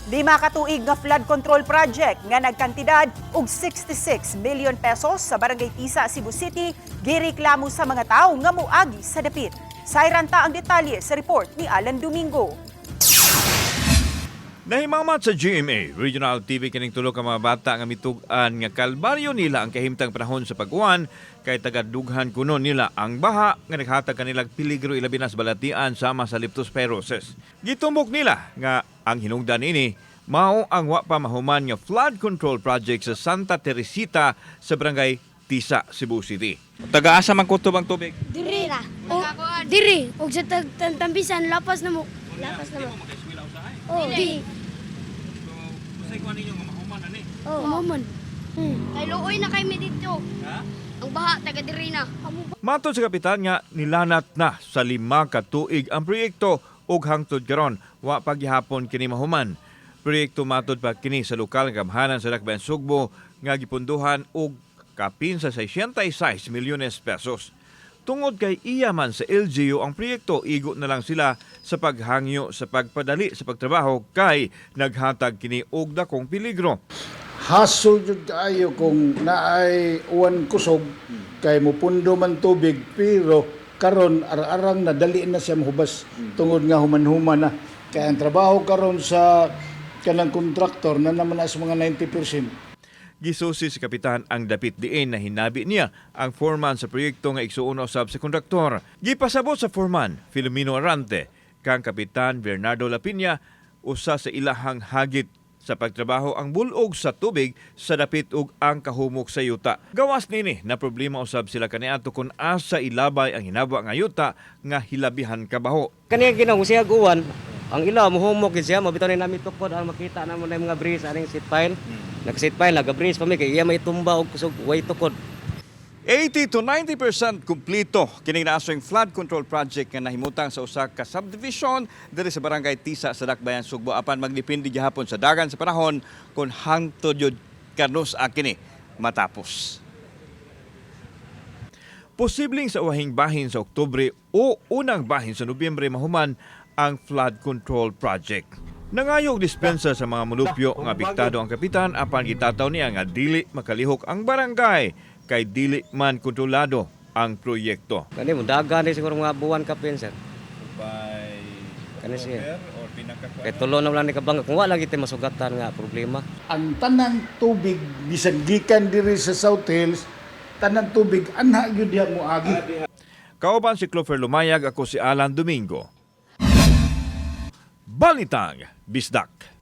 Lima ka tuig nga flood control project nga nagkantidad og 66 million pesos sa Barangay Tisa, Cebu City, gireklamo sa mga tawo nga moagi sa dapit. Sayranta ang detalye sa report ni Alan Domingo. Nahimamat sa GMA, Regional TV kining tulo ka mga bata nga mitug-an nga kalbaryo nila ang kahimtang panahon sa pag-uwan kay tagadughan kuno nila ang baha nga naghatag kanilang peligro ilabi na sa balatian sama sa leptospirosis. Gitumbok nila nga ang hinungdan ini mao ang wa pa mahuman nga flood control project sa Santa Teresita sa Barangay Tisa, Cebu City. Taga-asa man kutob ang tubig? Diri ra. Diri, og sa tambisan lapas na mo. Lapas na mo. Oh, di. Usay ko ninyo nga mahuman ani. Oh, maman. Kay luoy na kay mi dito. Ha? Ang baha taga diri na. Matod sa kapitan nga nilanat na sa 5 ka tuig ang proyekto ug hangtod karon wa pa gihapon kini mahuman. Proyekto matod pa kini sa lokal nga gamhanan sa Dakbayan Sugbo nga gipunduhan og kapin sa 66 milyones pesos. Tungod kay iya man sa LGU ang proyekto, igo na lang sila sa paghangyo sa pagpadali sa pagtrabaho kay naghatag kini og dakong peligro. Hasol jud kaayo kung naay uwan kusog kay mupundo man tubig pero karon arang nadali na siya mahubas tungod nga human-human na kay ang trabaho karon sa kanang kontraktor na naman as mga 90%. Gisusi si kapitan ang dapit diin na hinabi niya ang foreman sa proyekto nga igsuuno usab sa kontraktor. Gipasabot sa foreman Filomeno Arante kang kapitan Bernardo Lapinya usa sa ilahang hagit sa pagtrabaho ang bulog sa tubig sa dapit ug ang kahumok sa yuta. Gawas nini na problema usab sila kaniadto kun asa ilabay ang hinabwa nga yuta nga hilabihan kabaho. Kani ginawusiyag uwan, ang ilaw mohumok gid siya, mabitaw ni namin tukod ang makita namo na mga breeze aning seat pile. Nag-seat pile, nag-breeze pa mi kay iya may tumba og kusog way tukod. 80 to 90% kumplito kining naasong flood control project nga nahimutang sa usa ka subdivision diri sa Barangay Tisa sa Dakbayan Sugbo apan magdepende gihapon sa dagan sa panahon kung hangtod yun kanus kini matapos. Posibleng sa uwahing bahin sa Oktubre o unang bahin sa Nobyembre mahuman ang flood control project. Nangayog dispensa sa mga mulupyo nga apektado ang kapitan apan gitataw niya nga dili makalihok ang barangay kay dili man kontrolado ang proyekto. Kani mo dagan ni siguro mga buwan ka pin sir. By Kani siya. or pinakakuan? Kay tulo na lang ni kabang kung wala gid masugatan nga problema. Ang tanang tubig bisan gikan diri sa South Hills, tanang tubig anha gyud diha moagi. Kauban si Clover Lumayag, ako si Alan Domingo. Balitang Bisdak.